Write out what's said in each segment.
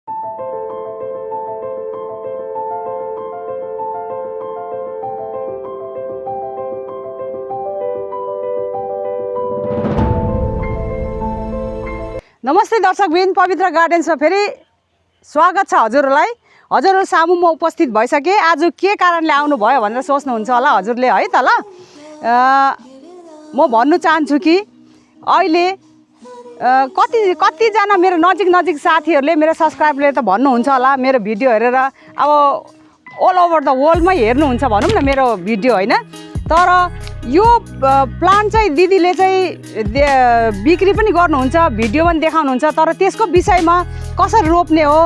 नमस्ते दर्शकबिन, पवित्र गार्डन्समा फेरि स्वागत छ हजुरहरूलाई। हजुरहरू सामु म उपस्थित भइसकेँ। आज के कारणले आउनुभयो भनेर सोच्नुहुन्छ होला हजुरले, है त। ल म भन्नु चाहन्छु कि अहिले कतिजना मेरो नजिक साथीहरूले, मेरो सब्सक्राइबरले त भन्नुहुन्छ होला मेरो भिडियो हेरेर, अब अल ओभर द वर्ल्डमै हेर्नुहुन्छ भनौँ न मेरो भिडियो, होइन। तर यो प्लान्ट चाहिँ दिदीले चाहिँ बिक्री पनि गर्नुहुन्छ, भिडियो पनि देखाउनुहुन्छ। तर त्यसको विषयमा कसरी रोप्ने हो,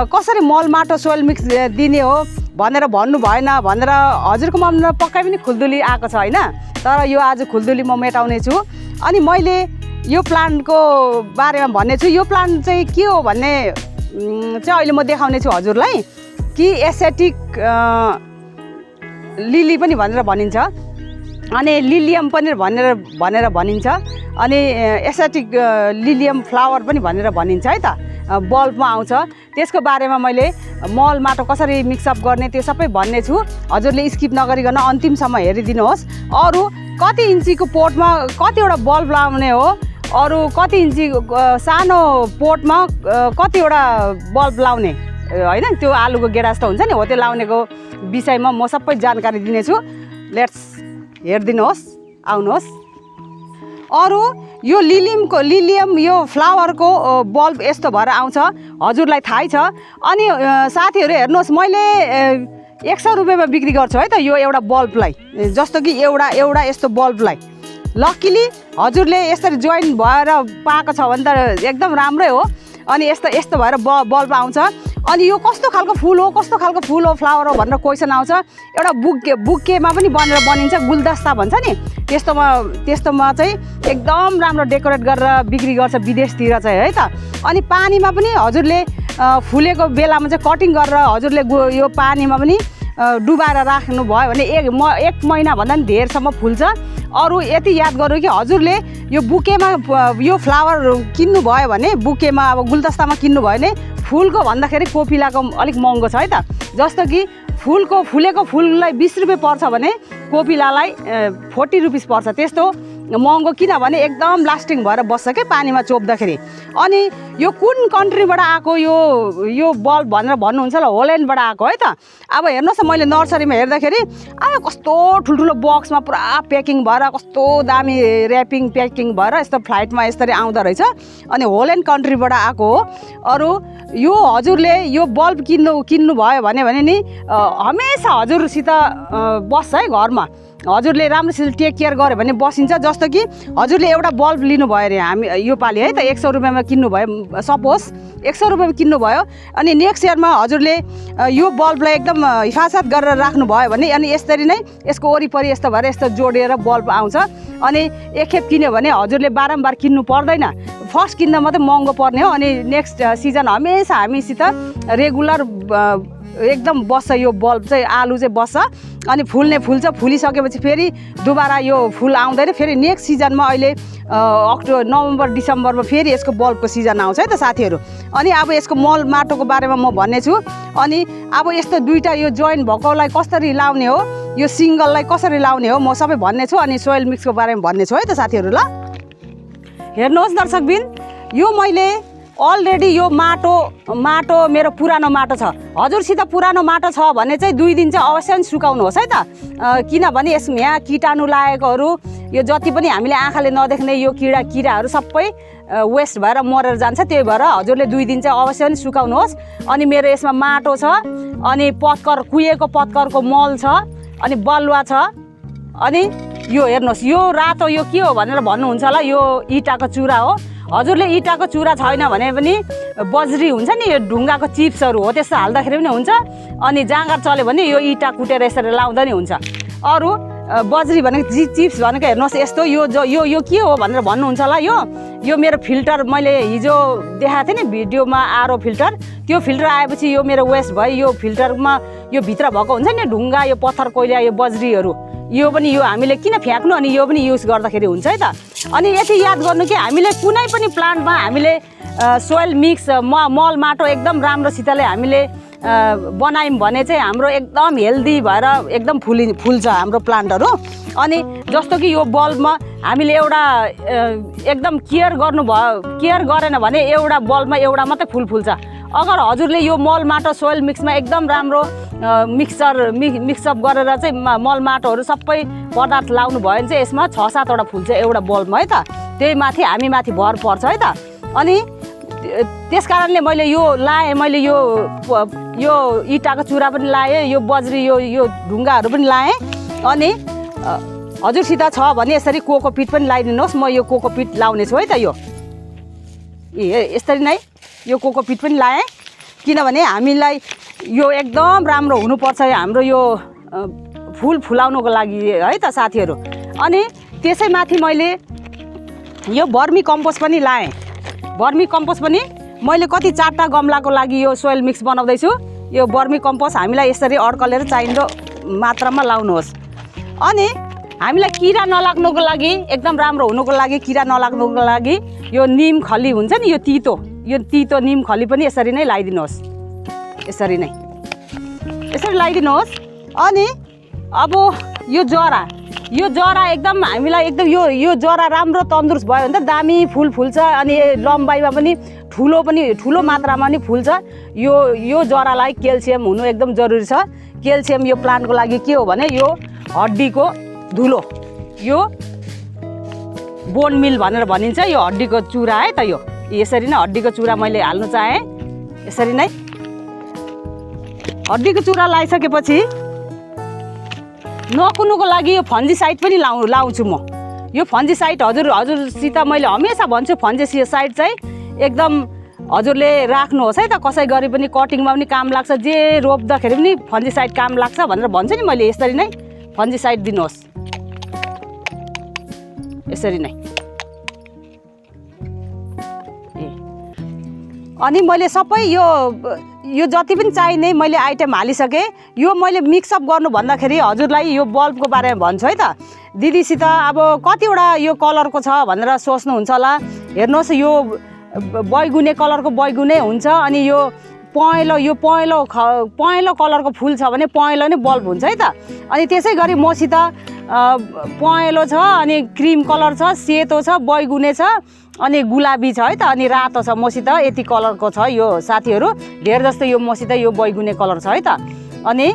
कसरी मल माटो सोइल मिक्स दिने हो भनेर भन्नु भएन भनेर हजुरको मनमा पक्कै पनि खुल्दुली आएको छ, होइन। तर यो आज खुल्दुली म मेटाउने छु। अनि मैले यो प्लान्टको बारेमा भन्ने छु। यो प्लान्ट चाहिँ के हो भन्ने चाहिँ अहिले म देखाउने छु हजुरलाई। कि एसियाटिक लिली पनि भनेर भनिन्छ, अनि लिलियम पनि भनेर भनिन्छ, अनि एसियाटिक लिलियम फ्लावर पनि भनेर भनिन्छ, है त। बल्बमा आउँछ। त्यसको बारेमा मैले मल माटो कसरी मिक्सअप गर्ने त्यो सबै भन्ने छु। हजुरले स्किप नगरिकन अन्तिमसम्म हेरिदिनुहोस्। अरू कति इन्चीको पोटमा कतिवटा बल्ब लाउने हो, अरू कति इन्ची सानो पोटमा कतिवटा बल्ब लाउने, होइन, त्यो आलुको गेडा जस्तो हुन्छ नि हो, त्यो लाउनेको विषयमा म सबै जानकारी दिनेछु। लेट्स हेरिदिनुहोस्, आउनुहोस्। अरू यो लिलियम यो फ्लावरको बल्ब यस्तो भएर आउँछ, हजुरलाई थाहै छ। अनि साथीहरू हेर्नुहोस्, मैले 100 रुपियाँमा बिक्री गर्छु, है त, यो एउटा बल्बलाई। जस्तो कि एउटा यस्तो बल्बलाई लक्किली हजुरले यसरी जोइन भएर पाएको छ भने त एकदम राम्रै हो। अनि यस्तो भएर बल्ब आउँछ। अनि यो कस्तो खालको फुल हो फ्लावर हो भनेर क्वेसन आउँछ। एउटा बुकेमा पनि बनिन्छ, गुलदस्ता भन्छ नि, त्यस्तोमा चाहिँ एकदम राम्रो डेकोरेट गरेर बिक्री गर्छ विदेशतिर चाहिँ, है त। अनि पानीमा पनि हजुरले फुलेको बेलामा चाहिँ कटिङ गरेर हजुरले यो पानीमा पनि डुबाएर राख्नुभयो भने एक महिनाभन्दा पनि धेरसम्म फुल्छ। अरू यति याद गरौँ कि हजुरले यो बुकेमा यो फ्लावर किन्नुभयो भने, बुकेमा अब गुलदस्तामा किन्नुभयो भने फुलको भन्दाखेरि कोपिलाको अलिक महँगो छ, है त। जस्तो कि फुलेको फुललाई 20 रुपियाँ पर्छ भने कोपिलालाई 40 रुपिस पर्छ। त्यस्तो महँगो किनभने एकदम लास्टिङ भएर बस्छ क्या पानीमा चोप्दाखेरि। अनि यो कुन कन्ट्रीबाट आएको यो बल्ब भनेर भन्नुहुन्छ ल, होल्यान्डबाट आएको, है त। अब हेर्नुहोस् न, मैले नर्सरीमा हेर्दाखेरि कस्तो ठुल्ठुलो बक्समा पुरा प्याकिङ भएर, कस्तो दामी ऱ्यापिङ प्याकिङ भएर यस्तो फ्लाइटमा यसरी आउँदो रहेछ। अनि होल्यान्ड कन्ट्रीबाट आएको हो। अरू यो हजुरले यो बल्ब किन्नुभयो भने नि हमेसा हजुरसित बस्छ है घरमा। हजुरले राम्रोसित टेक केयर गर्यो भने बसिन्छ। जस्तो कि हजुरले एउटा बल्ब लिनुभयो अरे हामी योपालि, है त, 100 रुपियाँमा किन्नुभयो, सपोज 100 रुपियाँमा किन्नुभयो। अनि नेक्स्ट इयरमा हजुरले यो बल्बलाई एकदम हिफाजत गरेर राख्नुभयो भने अनि यसरी नै यसको वरिपरि यस्तो भएर यस्तो जोडिएर बल्ब आउँछ। अनि एकखेप किन्यो भने हजुरले बारम्बार किन्नु पर्दैन। फर्स्ट किन्दा मात्रै महँगो पर्ने हो। अनि नेक्स्ट सिजन हमेसा हामीसित रेगुलर एकदम बस्छ यो बल्ब चाहिँ, आलु चाहिँ बस्छ। अनि फुल्छ, फुलिसकेपछि फेरि दुबारा यो फुल आउँदैन। फेरि नेक्स्ट सिजनमा अहिले नोभेम्बर डिसेम्बरमा फेरि यसको बल्बको सिजन आउँछ, है त साथीहरू। अनि अब यसको मल माटोको बारेमा म भन्ने छु। अनि अब यस्तो दुईवटा यो जोइन भएकोलाई कसरी लाउने हो, यो सिङ्गललाई कसरी लाउने हो, म सबै भन्ने छु। अनि सोइल मिक्सको बारेमा भन्ने छु, है त साथीहरू। ल हेर्नुहोस् दर्शकबिन, यो मैले अलरेडी यो माटो मेरो पुरानो माटो छ। हजुरसित पुरानो माटो छ भने चाहिँ 2 दिन चाहिँ अवश्य नै सुकाउनुहोस्, है त। किनभने यसमा यहाँ कीटाणु लागेकोहरू, यो जति पनि हामीले आँखाले नदेख्ने यो किराहरू सबै वेस्ट भएर मरेर जान्छ। त्यही भएर हजुरले 2 दिन चाहिँ अवश्य नै सुकाउनुहोस्। अनि मेरो यसमा माटो छ, अनि कुहिएको पत्करको मल छ, अनि बलुवा छ। अनि यो हेर्नुहोस्, यो रातो यो के हो भनेर भन्नुहुन्छ होला, यो इँटाको चुरा हो। हजुरले इँटाको चुरा छैन भने पनि बजरी हुन्छ नि, यो ढुङ्गाको चिप्सहरू हो, त्यस्तो हाल्दाखेरि पनि हुन्छ। अनि जाँगर चल्यो भने यो इँटा कुटेर यसरी लाउँदा नि हुन्छ। अरू बजरी भनेको चिप्स भनेको हेर्नुहोस् यस्तो, यो के हो भनेर भन्नुहुन्छ होला। यो मेरो फिल्टर मैले हिजो देखाएको थिएँ नि भिडियोमा, आरो फिल्टर। त्यो फिल्टर आएपछि यो मेरो वेस्ट भयो। यो फिल्टरमा यो भित्र भएको हुन्छ नि ढुङ्गा, यो पत्थर कोइला, यो बजरीहरू, यो पनि यो हामीले किन फ्याँक्नु अनि यो पनि युज गर्दाखेरि हुन्छ है त। अनि यति याद गर्नु कि हामीले कुनै पनि प्लान्टमा हामीले सोइल मिक्स मल माटो एकदम राम्रोसितले हामीले बनायौँ भने चाहिँ हाम्रो एकदम हेल्दी भएर एकदम फुल्छ हाम्रो प्लान्टहरू। अनि जस्तो कि यो बल्बमा हामीले एउटा एकदम केयर गरेन भने एउटा बल्बमा एउटा मात्रै फुल फुल्छ। अगर हजुरले यो मल माटो सोइल मिक्समा एकदम राम्रो मिक्सअप गरेर चाहिँ मल माटोहरू सबै पदार्थ लाउनु भयो भने चाहिँ यसमा 6-7वटा फुल्छ एउटा बल्बमा है त। त्यही माथि हामी माथि भर पर्छ है त। अनि त्यस कारणले मैले यो लाएँ, मैले यो इँटाको चुरा पनि लाएँ, यो बज्री यो ढुङ्गाहरू पनि लाएँ। अनि हजुरसित छ भने यसरी कोकोपिट पनि लगाइदिनुहोस्। म यो कोकोपिट लाउने छु है त। यो यसरी नै यो कोकोपिट पनि लाएँ किनभने हामीलाई यो एकदम राम्रो हुनुपर्छ हाम्रो यो फुल फुलाउनको लागि है त साथीहरू। अनि त्यसैमाथि मैले यो भर्मी कम्पोस्ट पनि लाएँ। भर्मी कम्पोस्ट पनि मैले कति 4टा गमलाको लागि यो सोइल मिक्स बनाउँदैछु। यो भर्मी कम्पोस्ट हामीलाई यसरी अड्कलेर चाहिँदो मात्रामा लाउनुहोस्। अनि हामीलाई किरा नलाग्नुको लागि एकदम राम्रो हुनुको लागि किरा नलाग्नुको लागि यो निम खली हुन्छ नि, यो तितो निम खली पनि यसरी नै लगाइदिनुहोस्। यसरी लगाइदिनुहोस्। अनि अब यो जरा एकदम हामीलाई एकदम यो जरा राम्रो तन्दुरुस्त भयो भने त दामी फुल फुल्छ। अनि लम्बाइमा पनि ठुलो मात्रामा पनि फुल्छ। यो जरालाई क्याल्सियम हुनु एकदम जरुरी छ। क्याल्सियम यो प्लान्टको लागि के हो भने यो हड्डीको धुलो, यो बोन मिल भनेर भनिन्छ। यो हड्डीको चुरा है त। यो यसरी नै हड्डीको चुरा मैले हाल्नु चाहेँ। यसरी नै हड्डीको चुरा लगाइसकेपछि नकुनुको लागि यो फन्जीसाइड पनि लाउँछु म। यो फन्जीसाइड हजुरसित मैले हमेसा भन्छु फन्जीसाइड चाहिँ एकदम हजुरले राख्नुहोस् है त। कसै गरी पनि कटिङमा पनि काम लाग्छ, जे रोप्दाखेरि पनि फन्जीसाइड काम लाग्छ भनेर भन्छु नि मैले। यसरी नै फन्जीसाइड दिनुहोस्। यसरी नै। अनि मैले सबै यो जति पनि चाहिने मैले आइटम हालिसकेँ। यो मैले मिक्सअप गर्नु भन्दाखेरि हजुरलाई यो बल्बको बारेमा भन्छु है त। दिदीसित अब कतिवटा यो कलरको छ भनेर सोच्नुहुन्छ होला। हेर्नुहोस् यो बैगुने कलरको बैगुने हुन्छ। अनि यो पहेँलो कलरको फुल छ भने पहेँलो नै बल्ब हुन्छ है त। अनि त्यसै गरी मसित पहेँलो छ, अनि क्रिम कलर छ, सेतो छ, बैगुने छ, अनि गुलाबी छ है त, अनि रातो छ। मसित यति कलरको छ यो साथीहरू। धेर जस्तो यो मसित यो बैगुने कलर छ है त। अनि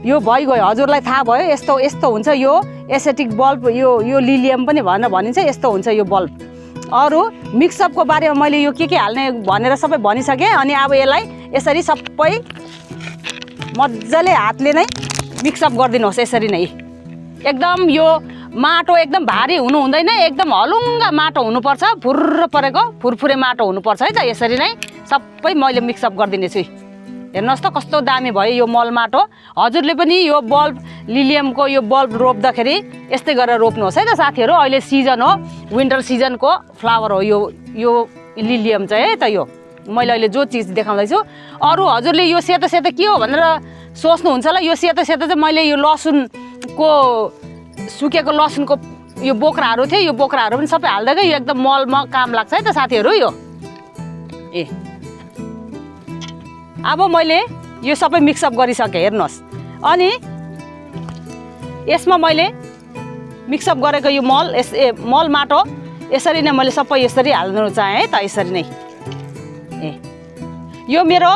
यो भइगयो, हजुरलाई थाहा भयो यस्तो हुन्छ यो एसियाटिक बल्ब। यो लिलियम पनि भनेर भनिन्छ। यस्तो हुन्छ यो बल्ब। अरू मिक्सअपको बारेमा मैले यो के हाल्ने भनेर सबै भनिसकेँ। अनि अब यसलाई यसरी सबै मजाले हातले नै मिक्सअप गरिदिनुहोस्। यसरी नै एकदम यो माटो एकदम भारी हुनु हुँदैन, एकदम हलुङ्गा माटो हुनुपर्छ, फुर्र परेको फुरफुरे माटो हुनुपर्छ है त। यसरी नै सबै मैले मिक्सअप गरिदिनेछु। हेर्नुहोस् त कस्तो दामी भयो यो मल माटो। हजुरले पनि यो बल्ब लिलियमको यो बल्ब रोप्दाखेरि यस्तै गरेर रोप्नुहोस् है त साथीहरू। अहिले सिजन हो, विन्टर सिजनको फ्लावर हो यो लिलियम चाहिँ है त। यो मैले अहिले जो चिज देखाउँदैछु। अरू हजुरले यो सेतो के हो भनेर सोच्नुहुन्छ होला। यो सेतो चाहिँ मैले यो लसुनको सुकेको लसुनको यो बोक्राहरू थियो, यो बोक्राहरू पनि सबै हाल्दै गयो। यो एकदम मलमा काम लाग्छ है त साथीहरू। यो अब मैले यो सबै मिक्सअप गरिसकेँ। हेर्नुहोस्। अनि यसमा मैले मिक्सअप गरेको यो मल माटो यसरी नै मैले सबै यसरी हाल्नु चाहेँ है त। यसरी नै यो मेरो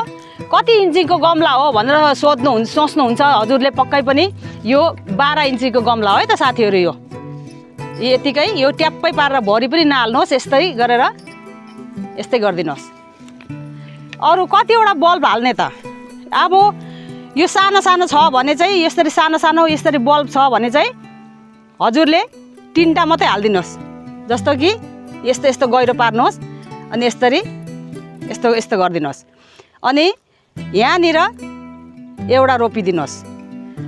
कति इन्चीको गमला हो भनेर सोच्नुहुन्छ हजुरले पक्कै पनि। यो 12 इन्चीको गमला हो है त साथीहरू। यो यतिकै यो ट्याप्पै पारेर भरि पनि नहाल्नुहोस्। यस्तै गरेर यस्तै गरिदिनुहोस्। अरू कतिवटा बल्ब हाल्ने त। अब यो सानो छ भने चाहिँ यसरी सानो यसरी बल्ब छ भने चाहिँ हजुरले 3टा मात्रै हालिदिनुहोस्। जस्तो कि यस्तो गहिरो पार्नुहोस्। अनि यसरी यस्तो गरिदिनुहोस्। अनि यहाँनिर एउटा रोपिदिनुहोस्।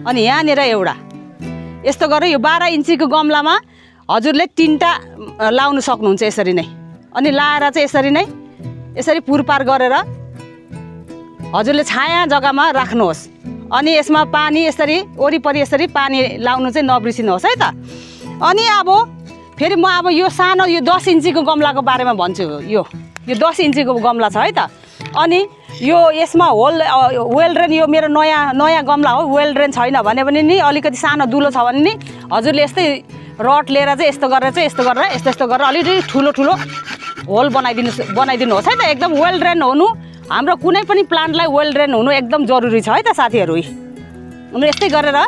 अनि यहाँनिर एउटा यस्तो गरेर यो 12 इन्चीको गमलामा हजुरले 3टा लाउनु सक्नुहुन्छ। यसरी नै। अनि लाएर चाहिँ यसरी नै यसरी पुरपार गरेर हजुरले छाया जग्गामा राख्नुहोस्। अनि यसमा पानी यसरी वरिपरि यसरी पानी लाउनु चाहिँ नबिर्सिनुहोस् है त। अनि अब फेरि म अब यो सानो यो 10 इन्चीको गमलाको बारेमा भन्छु। यो 10 इन्चीको गमला छ है त। अनि यो यसमा वेल ड्रेन यो मेरो नयाँ गमला हो, वेल ड्रेन छैन भने पनि नि अलिकति सानो दुलो छ भने नि हजुरले यस्तै रड लिएर चाहिँ यस्तो गरेर यस्तो गरेर अलिकति ठुलो होल बनाइदिनुहोस् है त। एकदम वेल ड्रेन हुनु हाम्रो कुनै पनि प्लान्टलाई वेल ड्रेन हुनु एकदम जरुरी छ है त साथीहरू। अनि यस्तै गरेर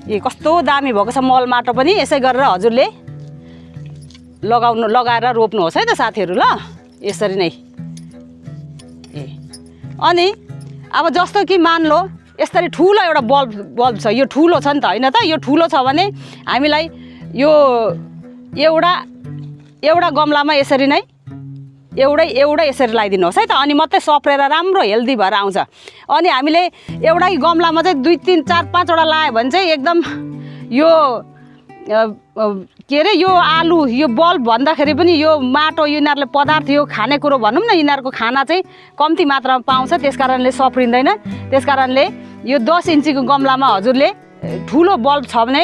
कस्तो दामी भएको छ मल माटो पनि यसै गरेर हजुरले लगाएर रोप्नुहोस् है त साथीहरू ल, यसरी नै। अनि अब जस्तो कि मान लो यसरी ठुलो एउटा बल्ब छ, यो ठुलो छ नि त होइन त। यो ठुलो छ भने हामीलाई यो एउटा गमलामा यसरी नै एउटै यसरी लगाइदिनुहोस् है त। अनि मात्रै सप्रेर राम्रो हेल्दी भएर आउँछ। अनि हामीले एउटै गमलामा चाहिँ 2, 3, 4, 5 वटा लगायो भने चाहिँ एकदम यो के अरे यो आलु यो बल्ब भन्दाखेरि पनि यो माटो यिनीहरूले पदार्थ यो खानेकुरो भनौँ न यिनीहरूको खाना चाहिँ कम्ती मात्रामा पाउँछ, त्यस कारणले सप्रिँदैन। त्यस कारणले यो 10 इन्चीको गमलामा हजुरले ठुलो बल्ब छ भने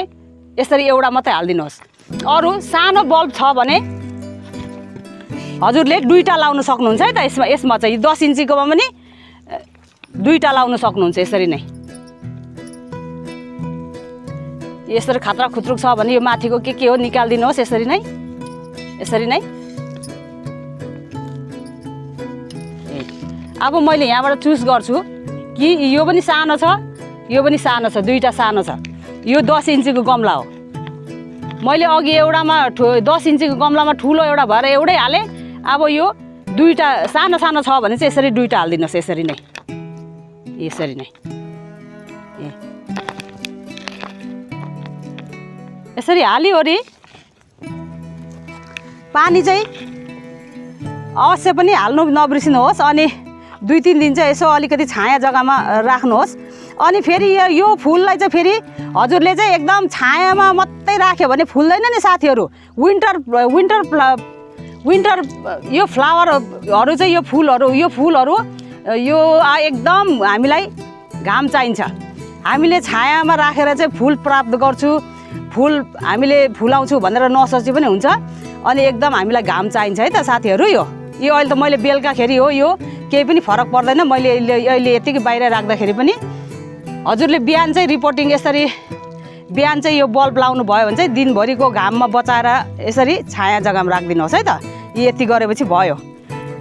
यसरी एउटा मात्रै हालिदिनुहोस्। अरू सानो बल्ब छ भने हजुरले 2टा लाउन सक्नुहुन्छ है त। यसमा चाहिँ 10 इन्चीकोमा पनि 2टा लाउन सक्नुहुन्छ यसरी नै। यसरी खतरा खुत्रुक छ भने यो माथिको के हो निकालिदिनुहोस् यसरी नै। अब मैले यहाँबाट चुज गर्छु कि यो पनि सानो छ, यो पनि सानो छ, 2टा सानो छ। यो 10 इन्चीको गमला हो। मैले अघि एउटामा 10 इन्चीको गमलामा ठुलो एउटा भएर एउटै हालेँ। अब यो 2टा सानो छ भने चाहिँ यसरी 2टा हालिदिनुहोस् यसरी नै। यसरी हालिवरी पानी चाहिँ अवश्य पनि हाल्नु नबिर्सिनुहोस्। अनि 2-3 दिन चाहिँ यसो अलिकति छाया जग्गामा राख्नुहोस्। अनि फेरि यो फुललाई चाहिँ फेरि हजुरले चाहिँ एकदम छायामा मात्रै राख्यो भने फुल्दैन नि साथीहरू। विन्टर यो फ्लावरहरू चाहिँ यो फुलहरू यो एकदम हामीलाई घाम चाहिन्छ। हामीले छायामा राखेर चाहिँ फुल प्राप्त गर्छु, फुल हामीले फुलाउँछु भनेर नसोचे पनि हुन्छ। अनि एकदम हामीलाई घाम चाहिन्छ है त साथीहरू। यो अहिले त मैले बेलुकाखेरि हो, यो केही पनि फरक पर्दैन। मैले अहिले यतिकै बाहिर राख्दाखेरि पनि हजुरले बिहान चाहिँ रिपोर्टिङ यसरी बिहान चाहिँ यो बल्ब लाउनु भयो भने चाहिँ दिनभरिको घाममा बचाएर यसरी छाया जग्गामा राखिदिनुहोस् है त। यति गरेपछि भयो।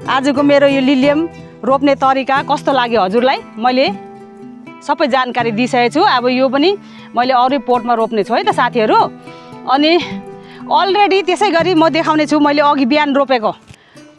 आजको मेरो यो लिलियम रोप्ने तरिका कस्तो लाग्यो हजुरलाई मैले सबै जानकारी दिइसकेको छु। अब यो पनि मैले अरू पोटमा रोप्ने छु है त साथीहरू। अनि अलरेडी त्यसै गरी म देखाउने छु मैले अघि बिहान रोपेको।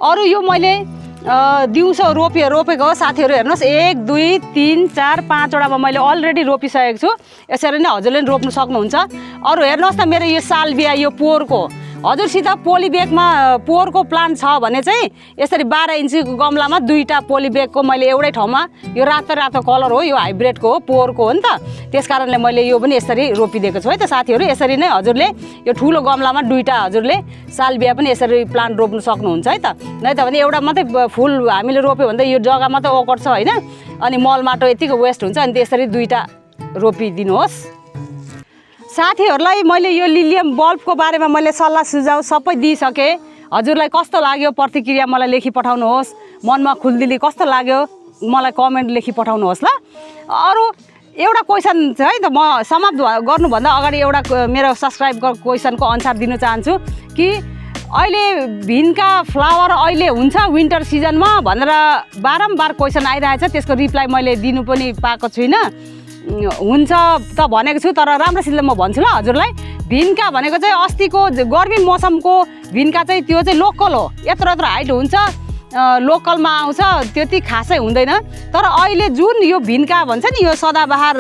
अरू यो मैले दिउँसो रोपेको हो साथीहरू। हेर्नुहोस् 1, 2, 3, 4, 5 वटामा मैले अलरेडी रोपिसकेको छु। यसरी नै हजुरले पनि रोप्नु सक्नुहुन्छ। अरू हेर्नुहोस् त मेरो यो सालबिया यो पोहोरको हजुरसित पोली ब्यागमा पोहोरको प्लान्ट छ भने चाहिँ यसरी 12 इन्चीको गमलामा 2टा पोली ब्यागको मैले एउटै ठाउँमा यो रातो कलर हो, यो हाइब्रिडको हो, पोहोरको हो नि त। त्यस कारणले मैले यो पनि यसरी रोपिदिएको छु है त साथीहरू। यसरी नै हजुरले यो ठुलो गमलामा 2टा हजुरले सालबिया पनि यसरी प्लान्ट रोप्नु सक्नुहुन्छ है त। नै त भने एउटा मात्रै फुल हामीले रोप्यो भने त यो जग्गा मात्रै ओकट छ होइन। अनि मल माटो यतिको वेस्ट हुन्छ। अनि त्यसरी 2टा रोपिदिनुहोस्। साथीहरूलाई मैले यो लिलियम बल्बको बारेमा मैले सल्लाह सुझाव सबै दिइसकेँ। हजुरलाई कस्तो लाग्यो प्रतिक्रिया मलाई लेखी पठाउनुहोस्। मनमा खुल्दिली कस्तो लाग्यो मलाई कमेन्ट लेखी पठाउनुहोस् ल। अरू एउटा क्वेसन छ है त, म समाप्त गर्नुभन्दा अगाडि एउटा मेरो सब्सक्राइबको क्वेसनको आन्सर दिन चाहन्छु कि अहिले भिनका फ्लावर अहिले हुन्छ विन्टर सिजनमा भनेर बारम्बार क्वेसन आइरहेछ। त्यसको रिप्लाई मैले दिनु पनि पाएको छुइनँ। हुन्छ त भनेको छु, तर राम्रोसितले म भन्छु ल हजुरलाई। भिन्का भनेको चाहिँ अस्तिको गर्मी मौसमको भिन्का चाहिँ त्यो चाहिँ लोकल हो। यत्रो हाइट हुन्छ, लोकलमा आउँछ, त्यति खासै हुँदैन। तर अहिले जुन यो भिन्का भन्छ नि यो सदाबहार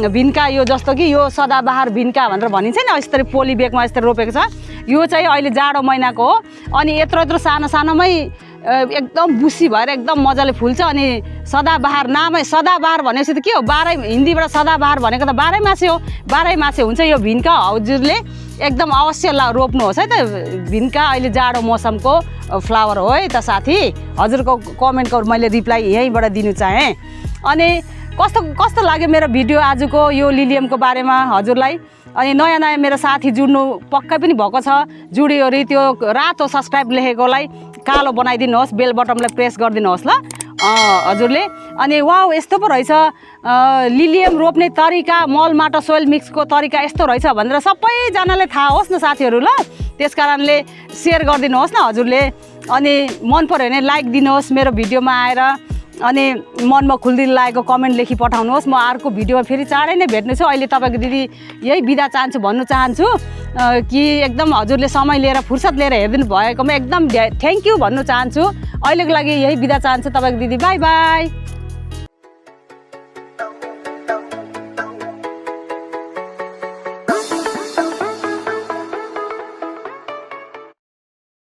भिन्का, यो जस्तो कि यो सदाबहार भिन्का भनेर भनिन्छ नि यसरी पोली ब्यागमा यसरी रोपेको छ। यो चाहिँ अहिले जाडो महिनाको हो। अनि यत्रो सानोमै एकदम बुसी भएर एकदम मजाले फुल्छ अनि सदाबहार नामै सदाबहार भनेपछि त के हो बाह्रै हिन्दीबाट सदाबहार भनेको त बाह्रै मासे हो बाह्रै मासे हुन्छ यो भिन्का हजुरले एकदम अवश्य रोप्नुहोस् है त भिन्का अहिले जाडो मौसमको फ्लावर हो है त साथी हजुरको कमेन्टको मैले रिप्लाई यहीँबाट दिनु चाहेँ अनि कस्तो लाग्यो मेरो भिडियो आजको यो लिलियमको बारेमा हजुरलाई अनि नयाँ नयाँ मेरो साथी जुड्नु पक्कै पनि भएको छ जुडियोरी त्यो रातो सब्सक्राइब लेखेकोलाई कालो बनाइदिनुहोस् बेल बटनलाई प्रेस गरिदिनुहोस् ल हजुरले अनि वाउ यस्तो पो रहेछ लिलियम रोप्ने तरिका मल माटो सोइल मिक्सको तरिका यस्तो रहेछ भनेर सबैजनाले थाहा होस् न साथीहरू ल त्यस कारणले सेयर गरिदिनुहोस् न हजुरले अनि मन पर्यो भने लाइक दिनुहोस् मेरो भिडियोमा आएर अनि मनमा खुल्दी लागेको कमेन्ट लेखी पठाउनुहोस् म अर्को भिडियोमा फेरि चाँडै नै भेट्नेछु अहिले तपाईँको दिदी यही बिदा चाहन्छु भन्नु चाहन्छु कि एकदम हजुरले समय लिएर फुर्सद लिएर हेरिदिनु भएकोमा एकदम थ्याङ्क यू भन्नु चाहन्छु अहिलेको लागि यही बिदा चाहन्छु तपाईँको दिदी बाई बाई